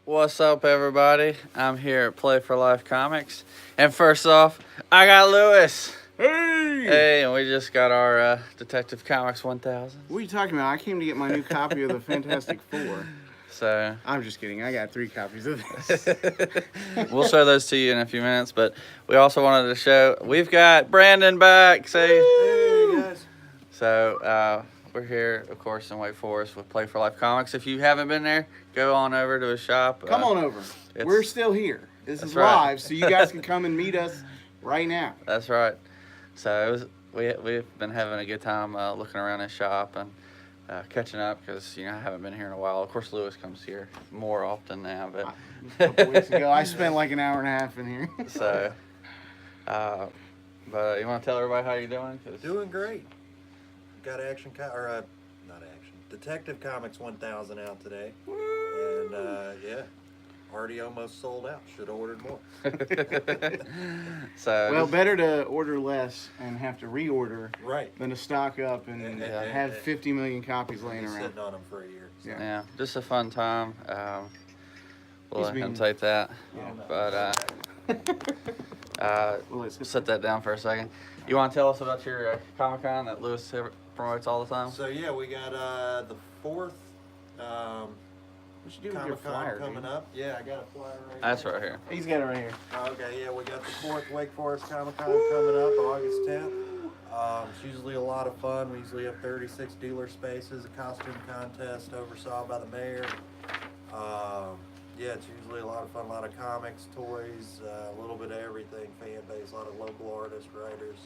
What's up, everybody? I'm here at Play for Life Comics, and first off, I got Lewis. Hey! Hey, and we just got our Detective Comics 1000. What are you talking about? I came to get my new copy of the Fantastic Four. So I'm just kidding. I got 3 copies of this. we'll show those to you in a few minutes. But we also wanted to show we've got Brandon back. Say, Hey guys. so we're here, of course, in Wake Forest with Play for Life Comics. If you haven't been there, go on over to his shop. Come on over. it's- We're still here. This That's is right. live, so you guys can come and meet us right now. That's right. So it was, we've been having a good time looking around his shop and catching up because I haven't been here in a while. Of course, Lewis comes here more often now, but A couple weeks ago, I spent like an hour and a half in here. so. But you want to tell everybody how you're doing? Doing great. Got not action. Detective Comics 1000 out today. And yeah, already almost sold out. Should have ordered more. So Well, better to order less and have to reorder Right. than to stock up and have 50 million copies laying Been around. sitting on them for a year. So. Yeah. yeah, just a fun time. We'll He's let him being- take that. Yeah. But Well, it's set that down for a second. You want to tell us about your Comic Con that Lewis promotes all the time? So yeah, we got the 4th What you do with your Comic Con flyer, coming dude? up. Yeah, I got a flyer right That's here. right here. He's got it right here. Okay, yeah, we got the 4th Wake Forest Comic Con coming up August 10th. It's usually a lot of fun. We usually have 36 dealer spaces, a costume contest oversaw by the mayor. Yeah, it's usually a lot of fun, a lot of comics, toys, a little bit of everything, fan base, a lot of local artists, writers.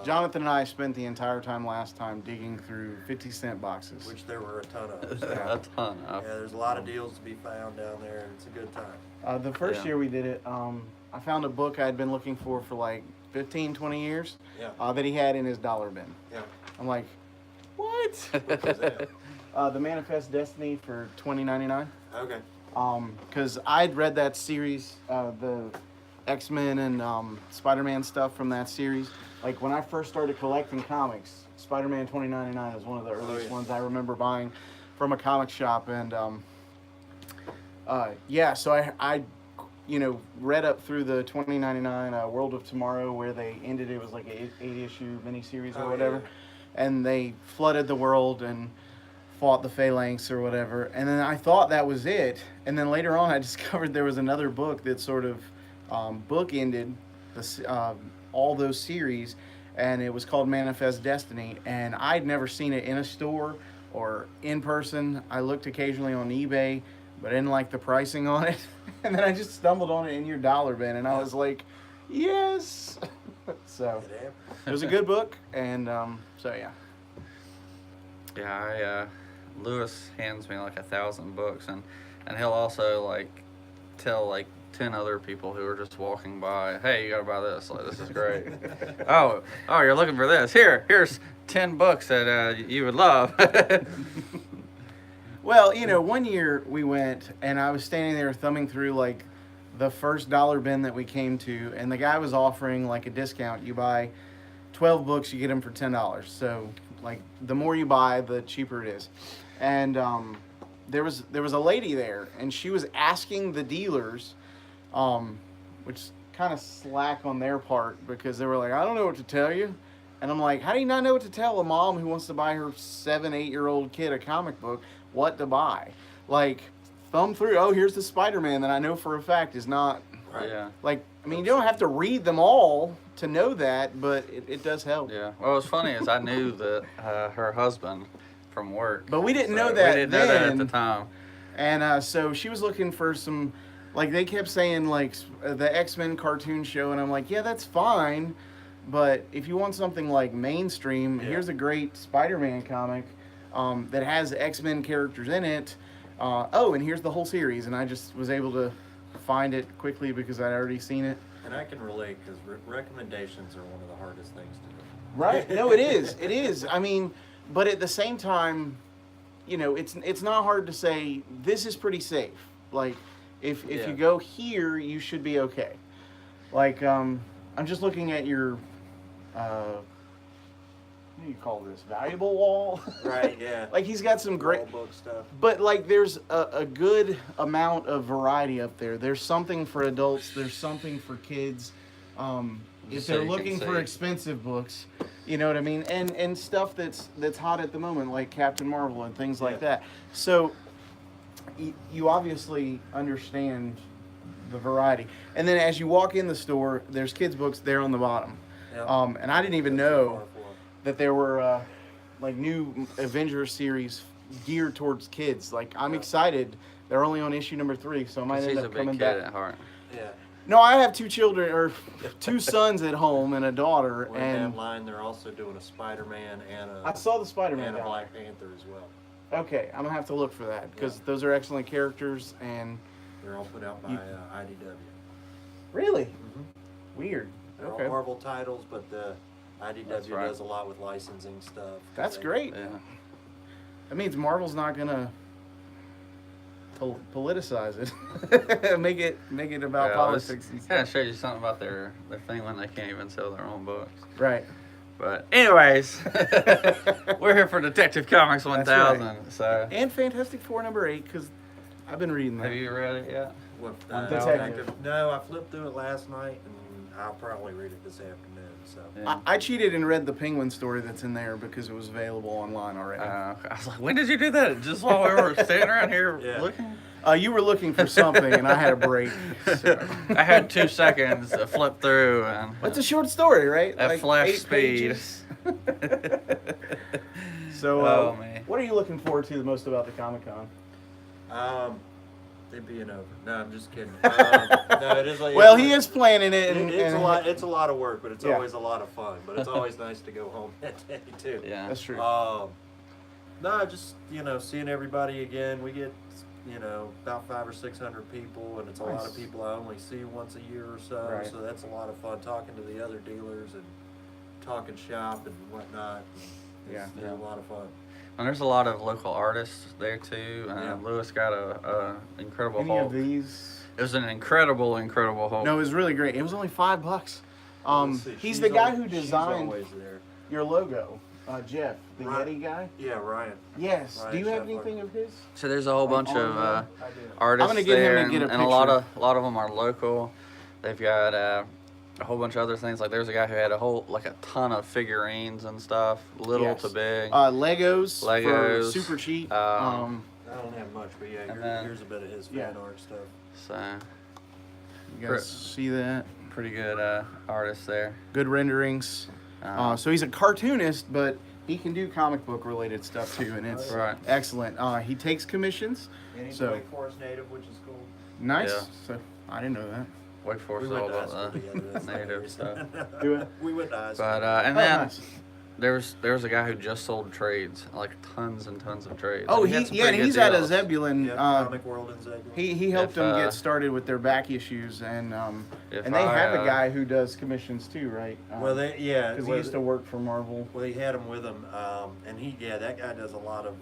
Jonathan and I spent the entire time last time digging through 50-cent boxes. Which there were a ton of. a So, ton of. yeah, there's a lot of deals to be found down there, and it's a good time. The first Yeah. year we did it, I found a book I'd been looking for like 15, 20 years Yeah. that he had in his dollar bin. Yeah. I'm like, what? What was that? The Manifest Destiny for $20.99. Okay. Because I'd read that series, the X-Men and Spider-Man stuff from that series. Like when I first started collecting comics, Spider-Man 2099 was one of the earliest yeah. ones I remember buying from a comic shop. And yeah, so I read up through the 2099 World of Tomorrow where they ended. It was like an 8-issue miniseries or Oh, whatever. yeah. And they flooded the world and fought the Phalanx or whatever. And then I thought that was it. And then later on I discovered there was another book that sort of bookended all those series. And it was called Manifest Destiny. And I'd never seen it in a store or in person. I looked occasionally on eBay, but I didn't like the pricing on it. And then I just stumbled on it in your dollar bin. And I was like, yes. So It happened. it was a good book. And so yeah. Yeah, Lewis hands me like 1,000 books, and he'll also like tell like 10 other people who are just walking by, hey, you gotta buy this. Like, this is great. oh, you're looking for this? Here's 10 books that you would love. Well, one year we went and I was standing there thumbing through like the first dollar bin that we came to, and the guy was offering like a discount. You buy 12 books, you get them for $10. So like the more you buy, the cheaper it is. And there was a lady there, and she was asking the dealers, which kind of slack on their part because they were like, I don't know what to tell you. And I'm like, how do you not know what to tell a mom who wants to buy her 7-8-year-old kid a comic book what to buy? Like, thumb through, oh, here's the Spider-Man that I know for a fact is not, Right. Yeah. like, I mean, you don't have to read them all to know that, but it does help. Yeah. Well, what's funny is I knew that her husband from work. But we didn't know So that We didn't know that at the then. time. And so she was looking for some, like they kept saying like the X-Men cartoon show, and I'm like, yeah, that's fine, but if you want something like mainstream, Yeah. here's a great Spider-Man comic that has X-Men characters in it. And here's the whole series, and I just was able to find it quickly because I'd already seen it. And I can relate because recommendations are one of the hardest things to do. Right? No, it is. It is. I mean, but at the same time, it's not hard to say this is pretty safe. Like, if Yeah. you go here, you should be okay. Like, I'm just looking at your what do you call this, valuable wall. Right, yeah. Like he's got some great, Wall book stuff. but like there's a good amount of variety up there. There's something for adults. There's something for kids. If So they're you can looking for see. expensive books, you know what I mean, and stuff that's hot at the moment, like Captain Marvel and things like Yeah. that. So you obviously understand the variety. And then as you walk in the store, there's kids books there on the bottom. Yep. And I didn't even That's know far for 'em. that there were like new Avengers series geared towards kids. Like I'm Yeah. excited. They're only on issue number 3, so I might 'Cause end he's a up big coming kid back. at heart. Yeah. No, I have 2 children or 2 sons at home and a daughter, We're in that and line. They're also doing a Spider-Man and I saw the Spider-Man and a guy. Black Panther as well. Okay, I'm gonna have to look for that because Yeah. those are excellent characters. And They're all put out by You- IDW. really Mm-hmm. weird. They're Okay, all Marvel titles, but the That's IDW right. does a lot with licensing stuff. that's They- great. Yeah. That means Marvel's not gonna politicize it, make it about Yeah, politics and Kind stuff. of shows you something about their thing when they can't even sell their own books. Right. But anyways, we're here for Detective Comics That's 1000. So And Fantastic Four number 8 because I've been reading that. have you read it yet? What, Detective. No, I flipped through it last night, and I'll probably read it this afternoon. So Yeah. I cheated and read the Penguin story that's in there because it was available online already. I was like, when did you do that? Just while we were standing around here Yeah. looking? You were looking for something and I had a break. So. I had 2 seconds to flip through and It's a short story, right? at flash 8 speed. pages. So, Oh, man. what are you looking forward to the most about the Comic Con? it being over. No, I'm just kidding. No, it is like Well, he is planning it, and, It's and a lot. It's a lot of work, but it's Yeah. always a lot of fun. But it's always nice to go home that day too. Yeah. That's true. No, just seeing everybody again. We get about 500 or 600 people, and it's a lot Nice. of people I only see once a year or so. Right. So that's a lot of fun talking to the other dealers and talking shop and whatnot. Yeah. It's a lot of fun. And there's a lot of local artists there too. Yeah. Lewis got a incredible Any Hulk. of these? It was an incredible Hulk. No, it was really great. It was only $5. Let's see, He's she's the guy al- who she's designed always there. your logo, Jeff, the Right. Yeti guy. Yeah, Ryan. Yes. Ryan Do you have Scheffler. anything of his? So there's a whole bunch On of the- I do. artists I'm gonna get him there, to get a and a lot picture. of them are local. They've got a whole bunch of other things. Like there's a guy who had a ton of figurines and stuff, little Yes. to big. Legos, Legos, for super cheap. um, I don't have much, but yeah, And then- here's a bit of his Yeah. fan art stuff. So you guys see that? pretty good artists there. Good renderings. So he's a cartoonist, but he can do comic book related stuff too, and it's Right. excellent. He takes commissions. And he's So- a Wake Forest native, which is cool. Nice. Yeah. So I didn't know that. Wake Forest We is went all to high school about the together. That's the native only stuff. reason. Do it. We went to high school. But and Oh, then nice. there's a guy who just sold trades, like tons and tons of trades. Oh, And had some and pretty good he's out of deals. Zebulon. Yeah, Comic World and Zebulon. He helped If, them get started with their back issues, and If they I, have a guy who does commissions too, right? Well, because he used to work for Marvel. Well, he had him with him, and that guy does a lot of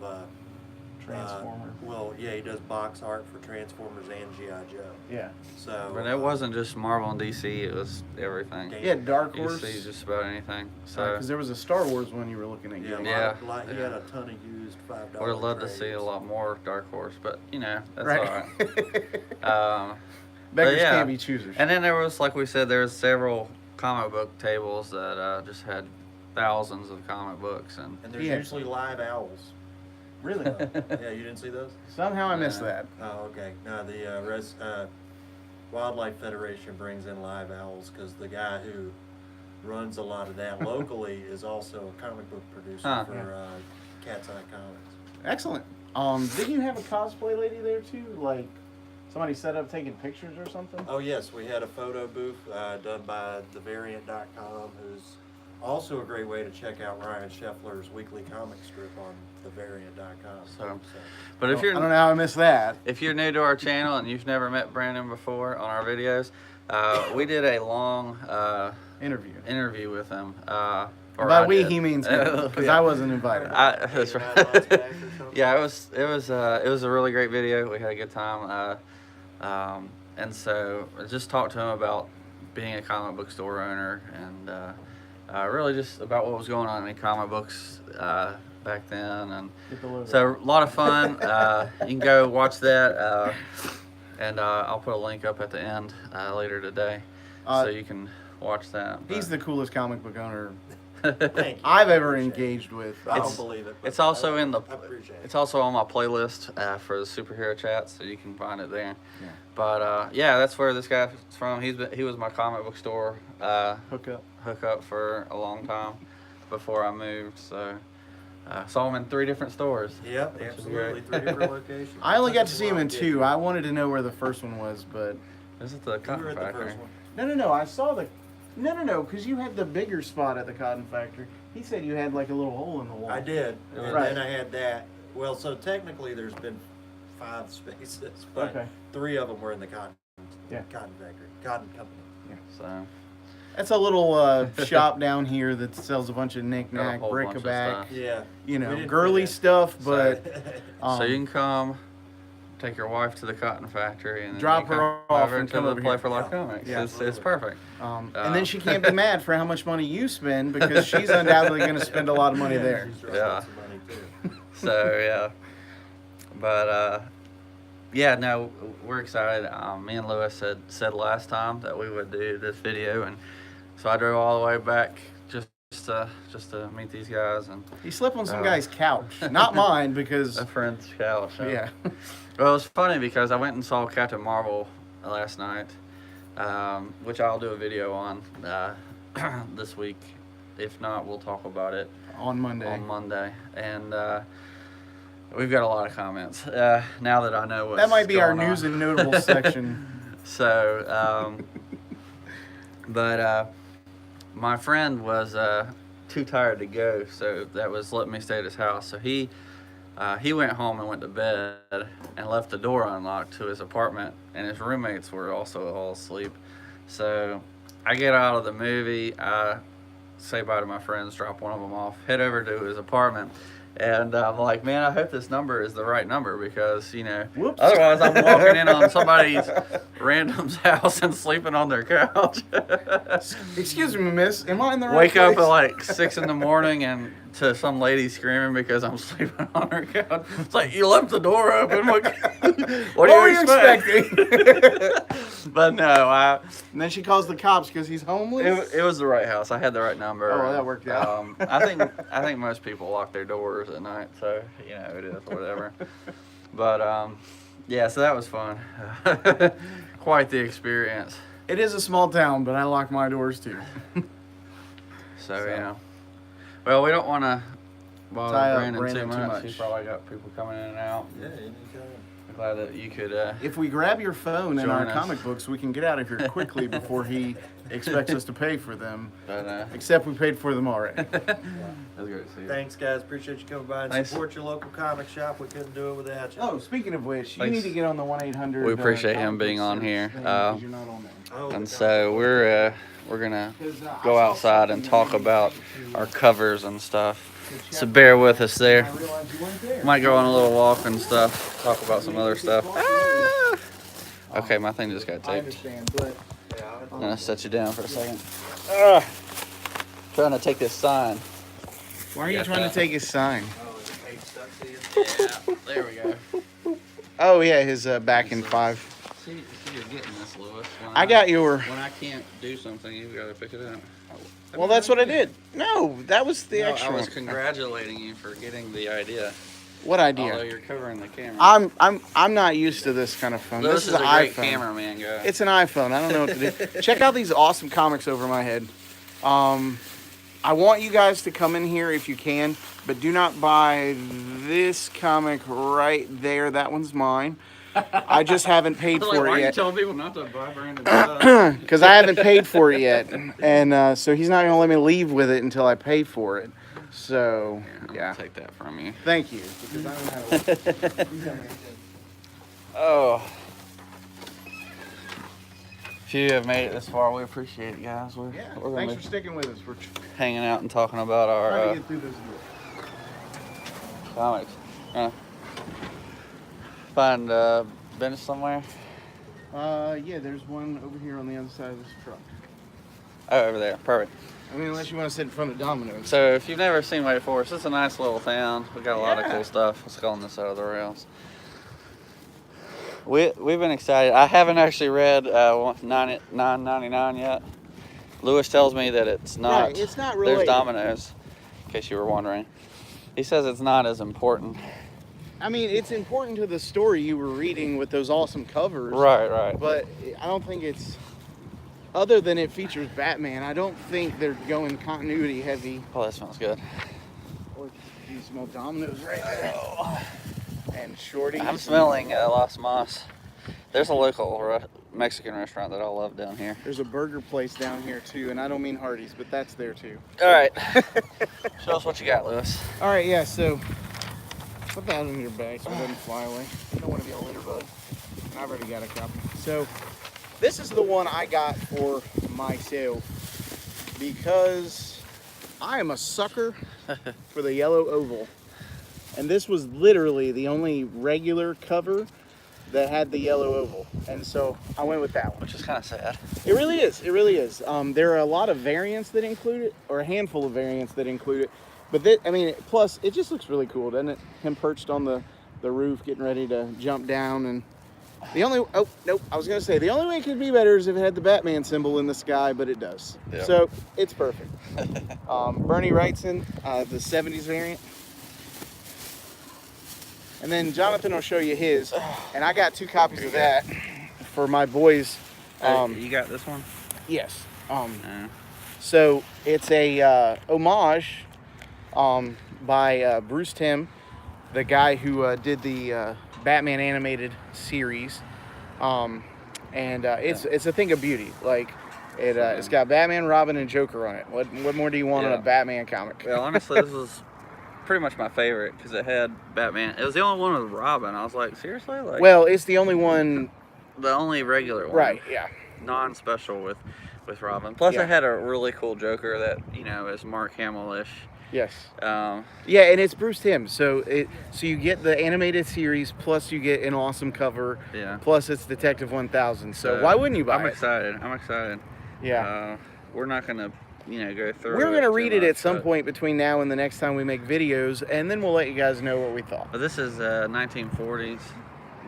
Transformer. he does box art for Transformers and GI Joe. Yeah. So, But it wasn't just Marvel and DC; it was everything. Game- Yeah, Dark You Horse. see just about anything. So Because there was a Star Wars one you were looking at. Yeah, getting. Yeah. He had a ton of used $5. would have loved to see trades. a lot more Dark Horse, but that's Right. all right. Beggars yeah. can't be choosers. And then there was, like we said, there's several comic book tables that just had thousands of comic books, and And there's Yeah. usually live owls. Really? Yeah, you didn't see those? Somehow I missed Yeah. that. Oh, okay. No, the Wildlife Federation brings in live owls because the guy who runs a lot of that locally is also a comic book producer Huh. for Cat's Eye Comics. Excellent. Didn't you have a cosplay lady there too? Like somebody set up taking pictures or something? Oh yes, we had a photo booth done by thevariant.com, who's also a great way to check out Ryan Scheffler's weekly comic strip on thevariant.com. So- but if I don't you're know how I missed that. if you're new to our channel and you've never met Brandon before on our videos, we did a long Interview. interview with him. Or By I we did. he means because Yeah. I wasn't invited. That's Maybe 9 months right. back or something? Yeah, it was a really great video. We had a good time, and so I just talked to him about being a comic book store owner and really just about what was going on in comic books back then, and Get the logo. so a lot of fun. You can go watch that, and I'll put a link up at the end later today, so you can watch that. He's the coolest comic book owner Thank you. I've ever engaged with. I It's- don't believe it. but it's also in the. I appreciate it. It's also on my playlist for the superhero chat, so you can find it there. Yeah. But yeah, that's where this guy's from. He was my comic book store Hookup. for a long time before I moved. So saw him in 3 different stores. Yep, Which is absolutely. great. 3 different locations. I only got to That's see him in what I 2. did. I wanted to know where the first one was, but This is the You Cotton were at the Factory. first one. no. I saw the. No, because you had the bigger spot at the Cotton Factory. He said you had like a little hole in the wall. I did, and Right. then I had that. Well, so technically there's been 5 spaces, but Okay. 3 of them were in the cotton factory, cotton company. So That's a little shop down here that sells a bunch of Got a knick-knack, whole bunch of bric-a-brac, stuff. Yeah. you We know, didn't girly fit in. stuff, but so you can come. Take your wife to the Cotton Factory and then Drop you can her have off her and to come the over Play here. for Life Yeah. Comics. Yeah, It's absolutely. perfect. and then she can't be mad for how much money you spend because she's undoubtedly going to spend a lot of money there. She's throwing Yeah. some money too. So yeah, but yeah, no, we're excited. Me and Lewis said last time that we would do this video, and so I drove all the way back just to meet these guys and He slept on some Oh. guy's couch, not mine because a friend's couch. yeah. Well, it was funny because I went and saw Captain Marvel last night, which I'll do a video on this week. If not, we'll talk about it On Monday. on Monday. And we've got a lot of comments now that I know what's That might be our going news on. and notables section. So, but my friend was too tired to go, so that was letting me stay at his house. So he went home and went to bed and left the door unlocked to his apartment, and his roommates were also all asleep. So I get out of the movie, I say bye to my friends, drop one of them off, head over to his apartment. And I'm like, man, I hope this number is the right number because, you know, Whoops. otherwise I'm walking in on somebody's random's house and sleeping on their couch. Excuse me, miss. Am I in the right Wake up place? at like 6 in the morning and to some lady screaming because I'm sleeping on her couch. It's like, you left the door open. What do were you you expect? expecting? But no, And then she calls the cops because he's homeless. it was the right house. I had the right number. Oh, that worked out. I think most people lock their doors at night, so you know it is whatever. But yeah, so that was fun. Quite the experience. It is a small town, but I lock my doors too. So yeah. Well, we don't want to bother Tie up Brandon too Brandon too much. much. He's probably got people coming in and out. Yeah, anytime. I'm glad that you could. If we grab your phone and our Join us. comic books, we can get out of here quickly before he expects us to pay for them. But Except we paid for them already. it was great to see you. Thanks, guys. Appreciate you coming by and Thanks. support your local comic shop. We couldn't do it without you. Oh, speaking of which, you Thanks. need to get on the 1-800. We appreciate him comic being book on service here. thing, 'cause you're not on there. Oh, And the so we're gonna 'Cause, I go saw outside and something talk that about you need our to covers and stuff. check So bear with us there. I realized you weren't there. Might go on a little walk and stuff. Talk about some other stuff. Ah! Okay, my thing just got I taped. understand, but I'm gonna set you down for a second. Ah! Trying to take this sign. why are you Got trying that. to take his sign? Oh, is the tape stuck to you? Yeah, there we go. Oh yeah, his back in 5. See, you're getting this, Lewis. When I got your. When I can't do something, you gotta pick it up. Well, that's what I did. No, that was the No, I extra. was one. congratulating you for getting the idea. What Although idea? you're covering the camera. I'm not used to this kind of phone. Lewis This is is a an great iPhone. cameraman, guy. It's an iPhone. I don't know what to do. Check out these awesome comics over my head. I want you guys to come in here if you can, but do not buy this comic right there. That one's mine. I just haven't paid I was like, for why it are you yet. telling people not to buy Brandon stuff? Because I haven't paid for it yet. And so he's not going to let me leave with it until I pay for it. So, I'm yeah. gonna take that from you. Thank you. Because I don't have Oh. If you have made it this far, we appreciate it, guys. We're Yeah, gonna thanks be for sticking with us. We're hanging out and talking about trying our to get through this door. comics. Find bench somewhere. Yeah, there's one over here on the other side of this truck. Oh, over there. Perfect. I mean, unless you want to sit in front of Domino's. So if you've never seen Wake Forest, it's a nice little town. We got a lot of Yeah. cool stuff. Let's go on this side of the rails. We've been excited. I haven't actually read 9.99 yet. Lewis tells me that it's not. Right, it's not really. There's Domino's, in case you were wondering. He says it's not as important. I mean, it's important to the story you were reading with those awesome covers. Right. But I don't think it's, other than it features Batman, I don't think they're going continuity heavy. Oh, that smells good. Or do you smell Domino's right there? And Shorty. I'm smelling Las Mas. There's a local Mexican restaurant that I love down here. There's a burger place down here too, and I don't mean Hardee's, but that's there too. All right. Show us what you got, Lewis. All right, yeah, so put that in your bag so it doesn't fly away. You don't want to be a litter bug. I've already got a copy. So this is the one I got for myself because I am a sucker for the yellow oval. And this was literally the only regular cover that had the yellow oval. And so I went with that one. Which is kind of sad. It really is. It really is. There are a lot of variants that include it, or a handful of variants that include it. But I mean, plus it just looks really cool, doesn't it? Him perched on the roof, getting ready to jump down, and the only I was gonna say the only way it could be better is if it had the Batman symbol in the sky, but it does. Yep. So it's perfect. Bernie Wrightson, the '70s variant. And then Jonathan will show you his, and I got 2 copies of that for my boys. You got this one? Yes. Yeah. So it's a homage by Bruce Timm, the guy who did the Batman animated series, and it's a thing of beauty. Like it's got Batman, Robin, and Joker on it. What more do you want in Yeah. a Batman comic? Well, honestly, this was pretty much my favorite because it had Batman. It was the only one with Robin. I was like, seriously? Like, Well, it's the only one. the only regular one. Right. Yeah. Non-special with Robin. Plus, Yeah. it had a really cool Joker that, is Mark Hamill-ish. Yes. Um, Yeah, and it's Bruce Timm. So you get the animated series, plus you get an awesome cover, yeah. plus it's Detective 1000. So why wouldn't you buy I'm it? excited. I'm excited. Yeah. We're not going to, go through We're going to too read it much, at some but- point between now and the next time we make videos, and then we'll let you guys know what we thought. But this is 1940s.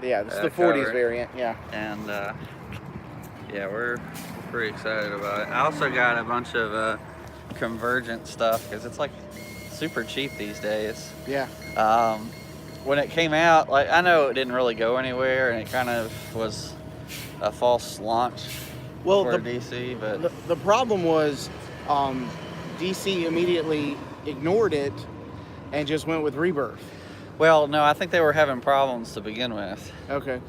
Yeah, this is the cover. 40s variant, yeah. And yeah, we're pretty excited about it. I also got a bunch of Convergent stuff because it's like super cheap these days. Yeah. When it came out, like, I know it didn't really go anywhere, and it kind of was a false launch Well, for the, DC. But the problem was DC immediately ignored it and just went with Rebirth. well, no, I think they were having problems to begin with, Okay.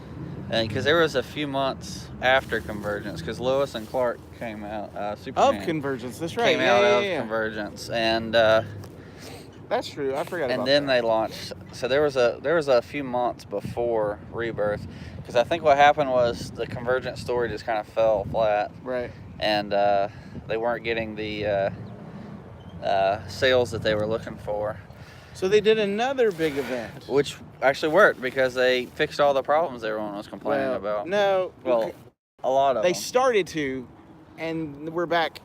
and because there was a few months after Convergence, because Lois and Clark came out, Superman Of Convergence, that's right. came Yeah, out yeah, of yeah. Convergence, and That's true. I forgot about and then that. they launched. So there was a few months before Rebirth, because I think what happened was the Convergent story just kind of fell flat, Right. and they weren't getting the sales that they were looking for, So they did another big event. which actually worked because they fixed all the problems everyone was complaining Well, about. No. Well, a lot of they them. started to, and we're back.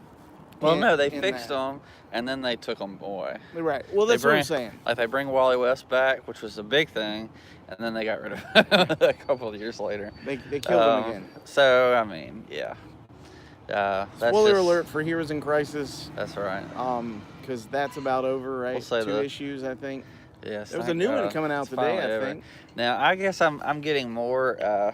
Well, no, they in fixed that. them, and then they took them away. Right. Well, that's what I'm saying. Like, they bring Wally West back, which was a big thing, and then they got rid of him a couple of years later. They killed him again. So, I mean, yeah. That's Spoiler just- alert for Heroes in Crisis. That's right. Because that's about over, right? We'll say 2 that. issues, I think. Yes. There was a thank new one God. coming out It's today, finally I over. think. Now, I guess I'm getting more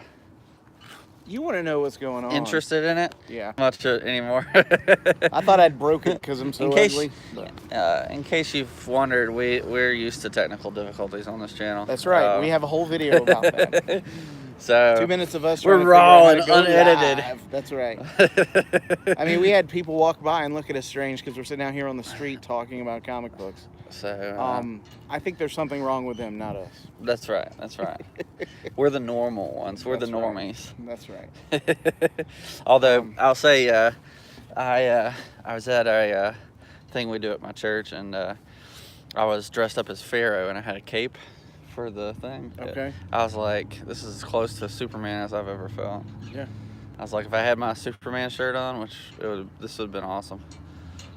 You want to know what's going on? interested in it. Yeah. Much anymore. I thought I'd broke it because I'm so In case- ugly. but- In case you've wondered, we're used to technical difficulties on this channel. That's right. We have a whole video about that. So 2 minutes of us. we're trying to raw figure out and how to go unedited. live. That's right. I mean, we had people walk by and look at us strange because we're sitting out here on the street talking about comic books. So I think there's something wrong with them, not us. that's right. That's right. We're the normal ones. We're the That's right. normies. That's right. Although I'll say, I was at a thing we do at my church, and I was dressed up as Pharaoh, and I had a cape for the thing. Okay. I was like, this is as close to Superman as I've ever felt. Yeah. I was like, if I had my Superman shirt on, this would have been awesome.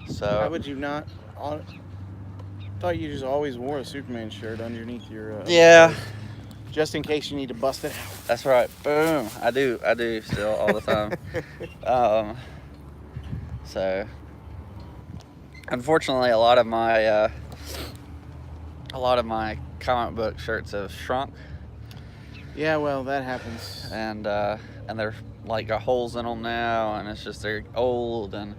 So How would you not? I thought you just always wore a Superman shirt underneath your. yeah, shirt, just in case you need to bust it out. that's right. Boom. I do still all the time. So unfortunately, a lot of my comic book shirts have shrunk, Yeah, well, that happens. and they're like got holes in them now, and it's just they're old, and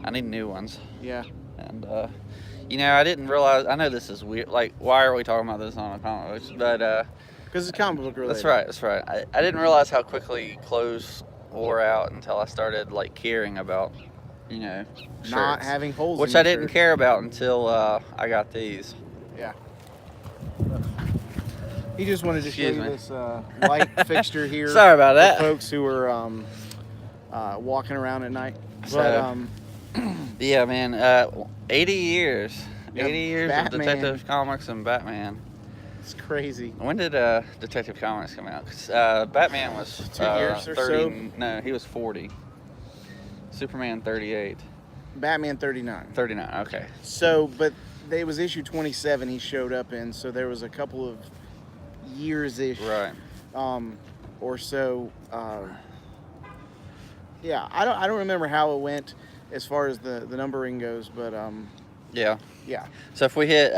I need new ones. Yeah. And I didn't realize. I know this is weird. Like, why are we talking about this on a comic book? But Because it's comic book related. that's right. I didn't realize how quickly clothes wore out until I started like caring about, shirts. Not having holes. Which in I your didn't shirt. care about until I got these. Yeah. He just wanted to Excuse show you me. this light fixture here. Sorry about for that. folks who are walking around at night. So- But Yeah, man. 80 years. Yep, 80 years Batman. of Detective Comics and Batman. it's crazy. When did Detective Comics come out? 'Cause Batman was 2 years or 30. so. No, he was 40. Superman 38. Batman 39. 39. Okay. So, but it was issue 27 he showed up in, so there was a couple of years-ish Right. or so. Yeah, I don't remember how it went as far as the numbering goes, but Yeah. yeah, So if we hit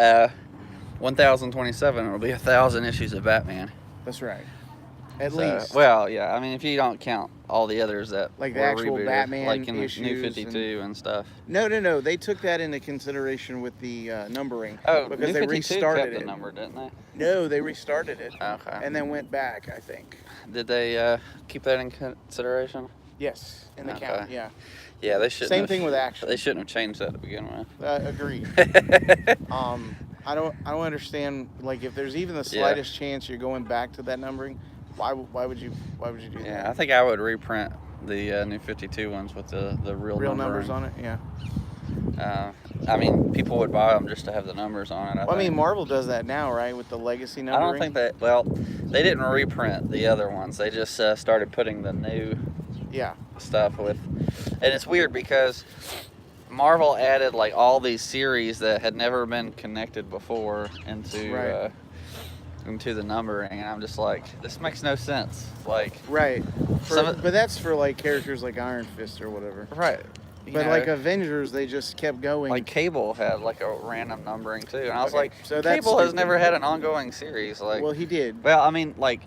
1027, it'll be 1,000 issues of Batman. that's right. At So, least. Well, yeah. I mean, if you don't count all the others that Like the were actual rebooted, Batman like in the issues New 52 and stuff. No. They took that into consideration with the numbering Oh, because New they 52 restarted kept the it. number, didn't they? No, they restarted it Okay. and then went back. I think. Did they keep that in consideration? Yes, in the Okay. count. Yeah. Yeah, they shouldn't. Same have- thing with action. They shouldn't have changed that to begin with. Agreed. I don't understand, like, if there's even the Yeah. slightest chance you're going back to that numbering, why would you do Yeah, I that? think I would reprint the New 52 ones with the real Numbers on it, yeah. I mean, people would buy them just to have the numbers on it. Well, I mean, think. Marvel does that now, right, with the legacy I numbering. don't think that. Well, they didn't reprint the other ones. They just started putting the new Yeah, stuff with, and it's weird because Marvel added like all these series that had never been connected before into Right. into the numbering, and I'm just like, this makes no sense. Like, right. Some of- But that's for like characters like Iron Fist or whatever. right? you But know, like Avengers, they just kept going. like Cable had like a random numbering too, and I was Okay, like, so that's Cable has stupid. never had an ongoing series. Like, well, he did. well, I mean, like,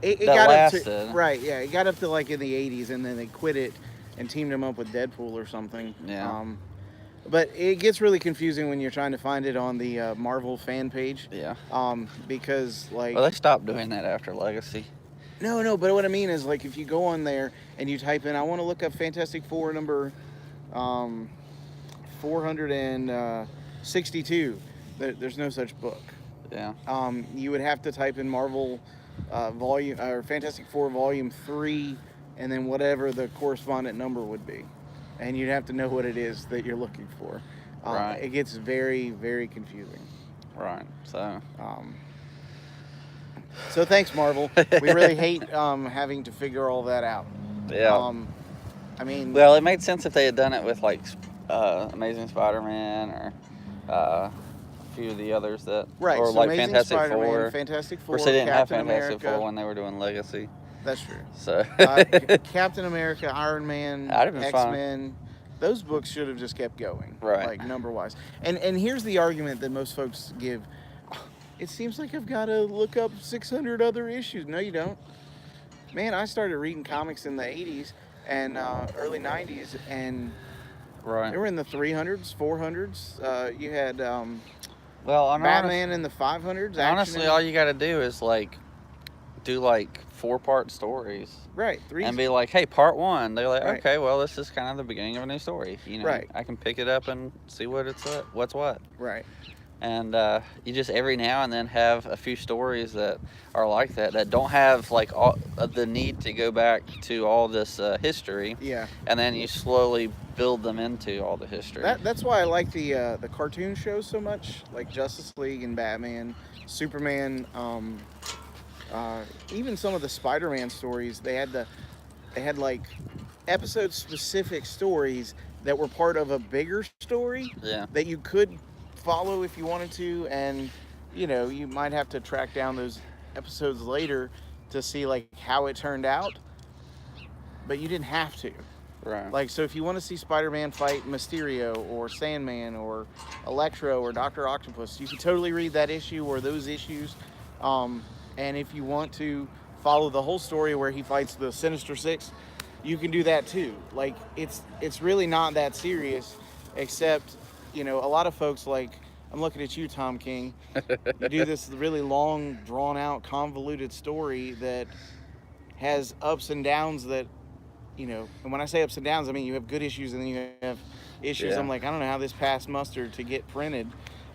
It that got up to lasted. right, yeah. It got up to like in the '80s, and then they quit it and teamed him up with Deadpool or something. Yeah. But it gets really confusing when you're trying to find it on the Marvel fan page. yeah. Because like Well, they stopped doing that after Legacy. no. But what I mean is like if you go on there and you type in, I want to look up Fantastic Four number 462. There's no such book. Yeah. You would have to type in Marvel volume or Fantastic Four volume 3, and then whatever the correspondent number would be, and you'd have to know what it is that you're looking for. Right. It gets very, very confusing. Right. So. So thanks, Marvel. We really hate having to figure all that out. Yeah. I mean, Well, it made sense if they had done it with like Amazing Spider-Man or a few of the others that, right? or So like Amazing Fantastic Spider-Man, Four. Fantastic Of Four, course, they didn't have Captain Fantastic America. Four when they were doing Legacy. That's true. So Captain America, Iron Man, I'd have been fine. X-Men. Those books should have just kept going, Right. like number-wise. And here's the argument that most folks give. It seems like I've got to look up 600 other issues. No, you don't. Man, I started reading comics in the 80s and early 90s, and they right. were in the 300s, 400s. You had Well, I'm Batman in the 500s. honestly, all you got to do is like do like 4-part stories. right, three. And be like, hey, part 1. They're like, Right. okay, well, this is kind of the beginning of a new story. You know, Right. I can pick it up and see what what's what. right. And you just every now and then have a few stories that are like that don't have like all the need to go back to all this history, Yeah. and then you slowly build them into all the history. That's why I like the cartoon shows so much, like Justice League and Batman, Superman, even some of the Spider-Man stories. They had They had like episode-specific stories that were part of a bigger story Yeah. that you could follow if you wanted to, and you might have to track down those episodes later to see like how it turned out, but you didn't have to. Right. Like, so if you want to see Spider-Man fight Mysterio or Sandman or Electro or Dr. Octopus, you can totally read that issue or those issues. And if you want to follow the whole story where he fights the Sinister Six, you can do that too. Like, it's really not that serious, except, a lot of folks, like, I'm looking at you, Tom King. You do this really long, drawn-out, convoluted story that has ups and downs that, and when I say ups and downs, I mean you have good issues and then you have issues. Yeah. I'm like, I don't know how this passed muster to get printed.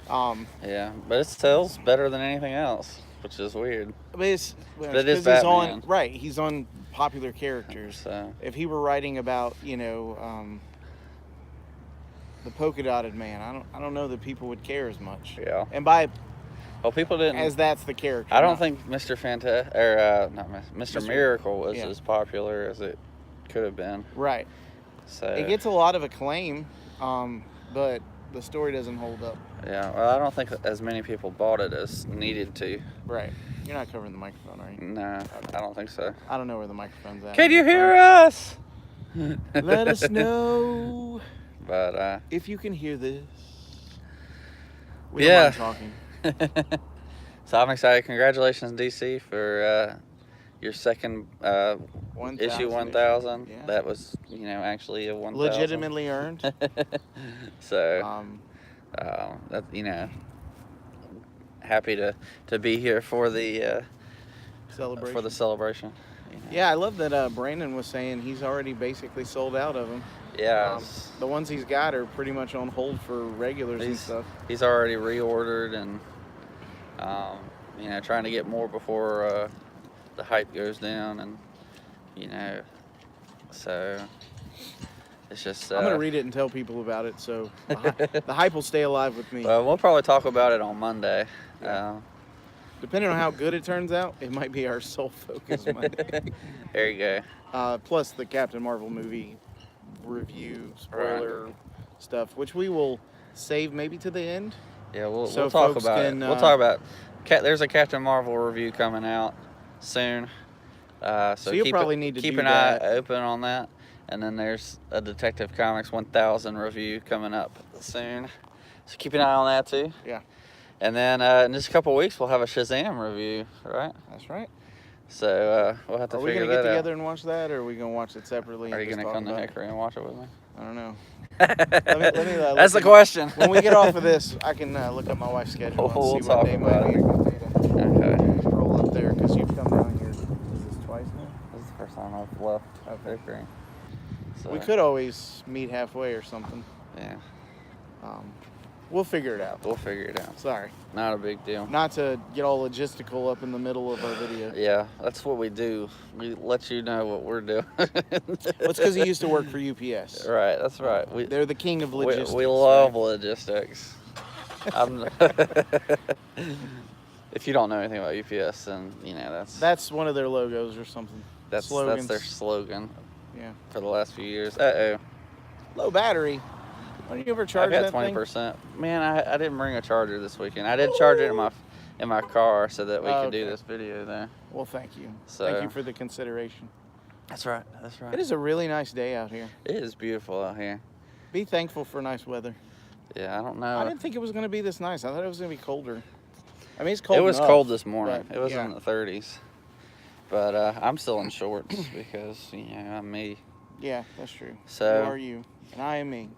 Yeah, but it sells better than anything else, which is weird. But it's But it is 'cause he's Batman. on right. He's on popular characters. So If he were writing about the polka dotted man, I don't know that people would care as much. yeah. And by Well, people didn't. as that's the character. I don't not- think Mr. Mr. Miracle was yeah. as popular as it could have been. right. So It gets a lot of acclaim, but the story doesn't hold up. yeah. Well, I don't think as many people bought it as needed to. Right. You're not covering the microphone, are you? No, I don't think so. I don't know where the microphone's at. Can you hear us? Let us know But if you can hear this. We Yeah. don't mind talking. so I'm excited. Congratulations, DC, for your second 1,000 issue 1000. Yeah. That was actually a 1000. Legitimately earned. So Um, that happy to be here for the celebration. for the celebration. Yeah, I love that Brandon was saying he's already basically sold out of them. Yeah. The ones he's got are pretty much on hold for regulars and He's- stuff. He's already reordered and trying to get more before the hype goes down, and so it's just I'm gonna read it and tell people about it, so the hype will stay alive with me. well, we'll probably talk about it on Monday. Yeah. Depending on how good it turns out, it might be our sole focus Monday. There you go. Plus the Captain Marvel movie review spoiler stuff, which we will save maybe to the end. Yeah, we'll So talk folks about can, it. We'll talk about. There's a Captain Marvel review coming out soon. So you'll keep probably need to keep do an that. eye open on that. And then there's a Detective Comics 1000 review coming up soon. So keep an eye on that too. Yeah. And then in just a couple weeks we'll have a Shazam review, right? That's right. So we'll have to Are we figure gonna get that together and watch that, or are we gonna watch it separately? out. Are and you just gonna talk come to about it? Hickory and watch it with me? I don't know. let me, That's the look- question. When we get off of this, I can look up my wife's schedule and We'll see talk what day about might be a good day Okay. to roll up there, because you've come down here. Is this twice now? This is the first time I've left Okay. Hickory. So, We could always meet halfway or something. Yeah, We'll figure it out. we'll figure it out. Sorry. Not a big deal. Not to get all logistical up in the middle of our video. Yeah, that's what we do. We let you know what we're doing. Well, it's because he used to work for UPS. Right, that's right. They're the king of we, logistics. we love right? logistics. I'm, if you don't know anything about UPS, then That's one of their logos or something. that's slogans. their slogan Yeah. for the last few years. Uh oh, Low battery. Why don't you ever I've charge got that thing? 20%. Man, I didn't bring a charger this weekend. I did charge it in my car so that we Oh, could do okay. this video there. Well, thank you. So- Thank you for the consideration. That's right. That's right. It is a really nice day out here. It is beautiful out here. Be thankful for nice weather. Yeah, I don't know. I didn't think it was going to be this nice. I thought it was going to be colder. I mean, it's cold It was enough, cold this morning. but, It was yeah. in the 30s. But I'm still in shorts because I'm me. Yeah, that's true. So- You are you, and I am me.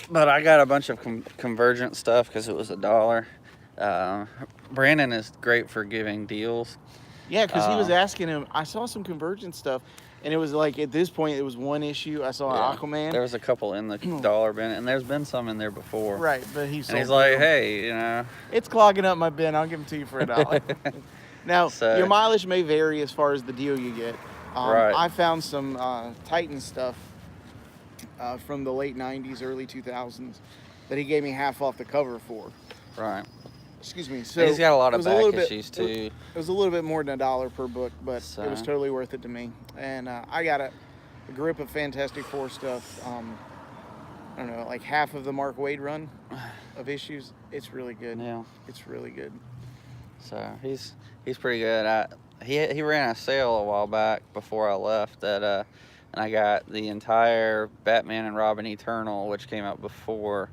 But I got a bunch of Convergent stuff because it was $1. Brandon is great for giving deals. Yeah, because he was Uh, asking him. I saw some Convergent stuff, and it was like at this point it was one issue. I saw Yeah. Aquaman. There was a couple in the dollar bin, and there's been some in there before. Right, but he And sold he's like, them. hey, It's clogging up my bin. I'll give them to you for $1. Now, So- your mileage may vary as far as the deal you get. Right. I found some Titan stuff from the late 90s, early 2000s that he gave me half off the cover for. right. Excuse me. So He's got a lot it of was back little bit- issues too. It was a little bit more than $1 per book, but it was So- totally worth it to me. And I got a grip of Fantastic Four stuff. I don't know, like half of the Mark Waid run of issues. It's really good. Yeah. It's really good. So he's pretty good. He ran a sale a while back before I left and I got the entire Batman and Robin Eternal, which came out before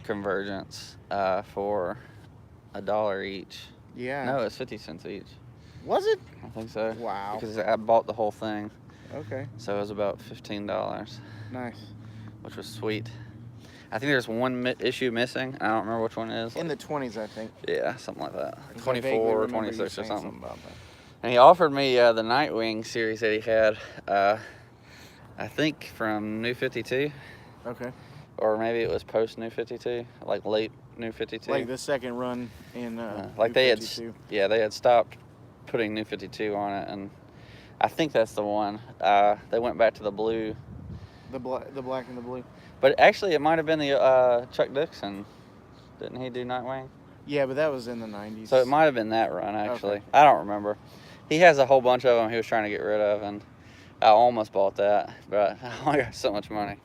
Convergence, for $1 each. Yeah. No, it's 50 cents each. Was it? I think so. Wow. Because I bought the whole thing, Okay. so it was about $15, Nice. which was sweet. I think there's one issue missing. I don't remember which one it is. In the 20s, I think. Yeah, something like that. 'Cause I vaguely 24 or remember you 26 or saying something. about that. And he offered me the Nightwing series that he had, I think from New 52, Okay. or maybe it was post New 52, like late New 52. Like the second run in Like New they had, 52. they had stopped putting New 52 on it, and I think that's the one. They went back to the blue, the black and the blue. but actually it might have been the Chuck Dixon. Didn't he do Nightwing? Yeah, but that was in the 90s. So it might have been that run, actually. Okay. I don't remember. He has a whole bunch of them he was trying to get rid of, and I almost bought that, but I only got so much money.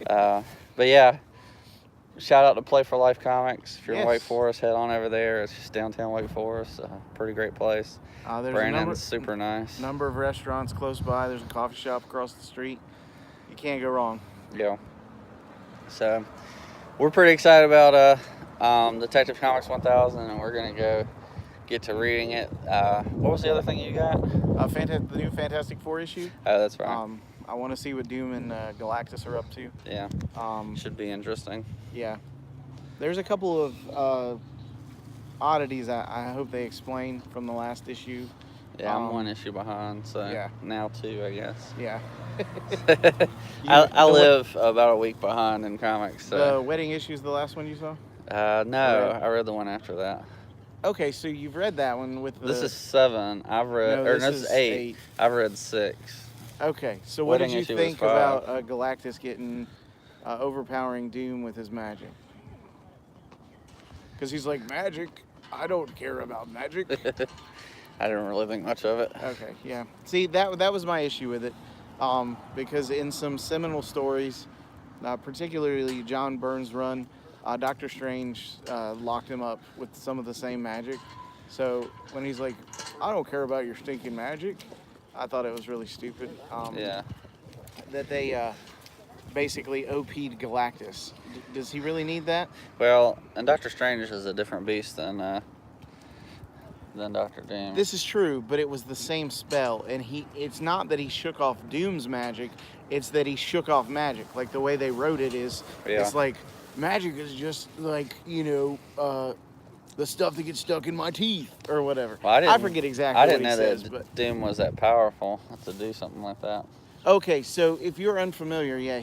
But yeah, shout out to Play for Life Comics. If you're in Yes. Wake Forest, head on over there. It's just downtown Wake Forest. Pretty great place. There's Brandon's super nice. number of restaurants close by. There's a coffee shop across the street. You can't go wrong. Yeah. So we're pretty excited about Detective Comics 1000, and we're gonna go get to reading it. What was the other thing you got? The new Fantastic Four issue. Oh, that's right. I want to see what Doom and Galactus are up to. Yeah, should be interesting. Yeah. There's a couple of oddities I hope they explain from the last issue. Yeah, I'm one issue behind, so yeah. now two, I guess. Yeah. I live about a week behind in comics. So. The wedding issue is the last one you saw? No, Right. I read the one after that. Okay, so you've read that one with the... This is 7. I've read, No, or this no, this is is 8. 8. I've read 6. Okay, so what did Wedding you issue was think 5. about Galactus getting overpowering Doom with his magic? Because he's like, magic? I don't care about magic. I didn't really think much of it. Okay, yeah. See, that was my issue with it. Because in some seminal stories, particularly John Byrne's run, Doctor Strange locked him up with some of the same magic. So when he's like, I don't care about your stinking magic, I thought it was really stupid. Yeah. That they basically OP'd Galactus. Does he really need that? Well, and Doctor Strange is a different beast than Doctor Doom. This is true, but it was the same spell, and it's not that he shook off Doom's magic, it's that he shook off magic. Like the way they wrote it is, it's like, magic is just like, the stuff that gets stuck in my teeth, or whatever. Well, I forget exactly I didn't what he know says, that but... Doom was that powerful to do something like that. Okay, so if you're unfamiliar, yeah,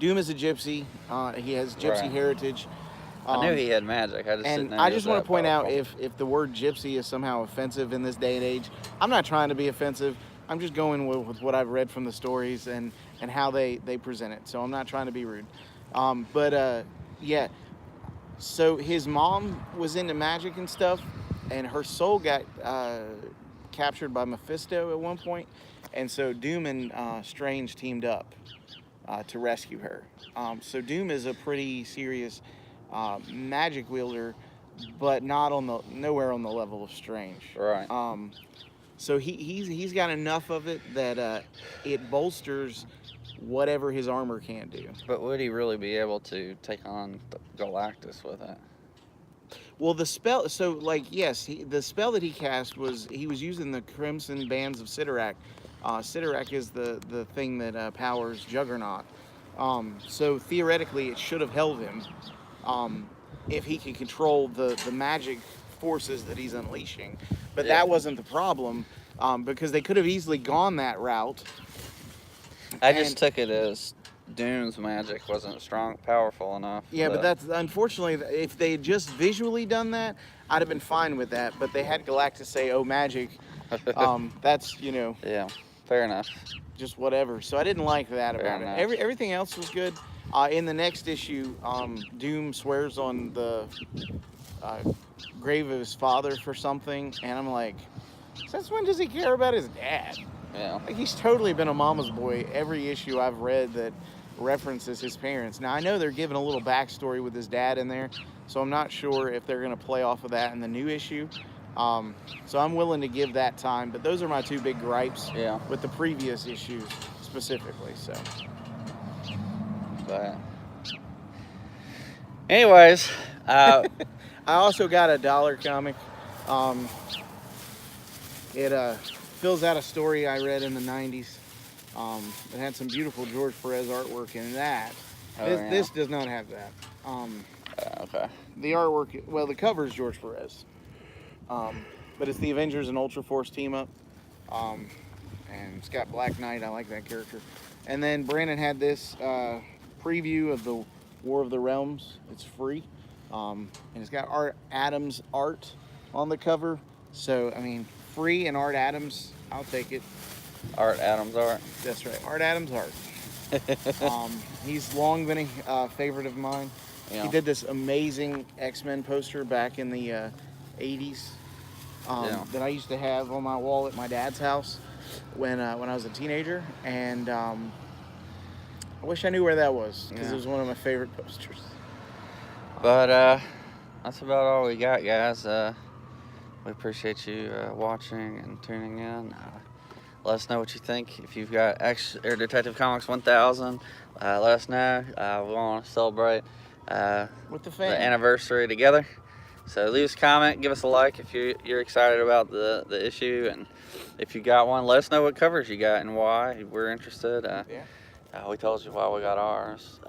Doom is a gypsy. He has gypsy Right. heritage. I knew he had magic. I just didn't know I he just was want that to point out powerful. if the word gypsy is somehow offensive in this day and age, I'm not trying to be offensive. I'm just going with what I've read from the stories and how they present it. So I'm not trying to be rude. Yeah. So his mom was into magic and stuff, and her soul got captured by Mephisto at one point, and so Doom and Strange teamed up to rescue her. So Doom is a pretty serious magic wielder, but nowhere on the level of Strange. Right. So he's got enough of it that it bolsters whatever his armor can do. But would he really be able to take on Galactus with it? Well, the spell. So, like, yes, the spell that he cast he was using the Crimson Bands of Sidorak. Sidorak is the thing that powers Juggernaut. So theoretically, it should have held him if he could control the magic forces that he's unleashing. But that wasn't the problem because they could have easily gone that route. I just took it as Doom's magic wasn't strong, powerful enough. Yeah, but that's unfortunately, if they had just visually done that, I'd have been fine with that. But they had Galactus say, "Oh, magic." That's Yeah, fair enough. just whatever. So I didn't like that Fair about enough. it. Everything else was good. In the next issue, Doom swears on the grave of his father for something, and I'm like, since when does he care about his dad? Yeah. Like, he's totally been a mama's boy every issue I've read that references his parents. Now, I know they're giving a little backstory with his dad in there, so I'm not sure if they're going to play off of that in the new issue. So I'm willing to give that time, but those are my two big gripes Yeah. with the previous issues specifically. So, But anyways, I also got a dollar comic. It fills out a story I read in the 90s. It had some beautiful George Perez artwork in that. Oh, This, yeah. this does not have that. okay. The artwork, well, the cover is George Perez. But it's the Avengers and Ultra Force team up. And it's got Black Knight. I like that character. And then Brandon had this preview of the War of the Realms. It's free. And it's got Art Adams art on the cover. So, I mean, free and Art Adams, I'll take it. Art Adams art. That's right, Art Adams art. He's long been a favorite of mine. Yeah. He did this amazing X-Men poster back in the 80s that I used to have on my wall at my dad's house when I was a teenager. And I wish I knew where that was because it was one of my favorite posters. But that's about all we got, guys. We appreciate you watching and tuning in. Let us know what you think. If you've got or Detective Comics 1000, let us know. We want to celebrate With the the fan. anniversary together. So leave us a comment, give us a like if you're excited about the issue, and if you got one, let us know what covers you got and why. We're interested. We told you why we got ours,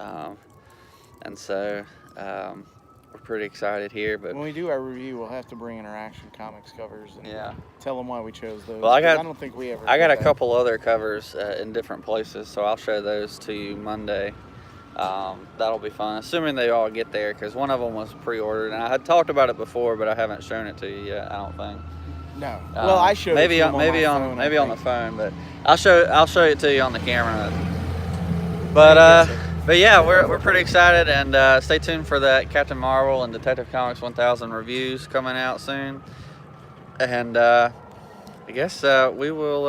and so we're pretty excited here. But When we do our review, we'll have to bring in our Action Comics covers and tell them why we chose those. Well, I 'cause don't think we ever. got did a that. couple other covers in different places, so I'll show those to you Monday. That'll be fun, assuming they all get there, because one of them was pre-ordered, and I had talked about it before, but I haven't shown it to you yet. I don't think. No. Well, I showed maybe it to him maybe on on my phone, maybe I on the think. phone, but I'll show it to you on the camera. But yeah, we're pretty excited, and stay tuned for that Captain Marvel and Detective Comics 1000 reviews coming out soon. And I guess we will.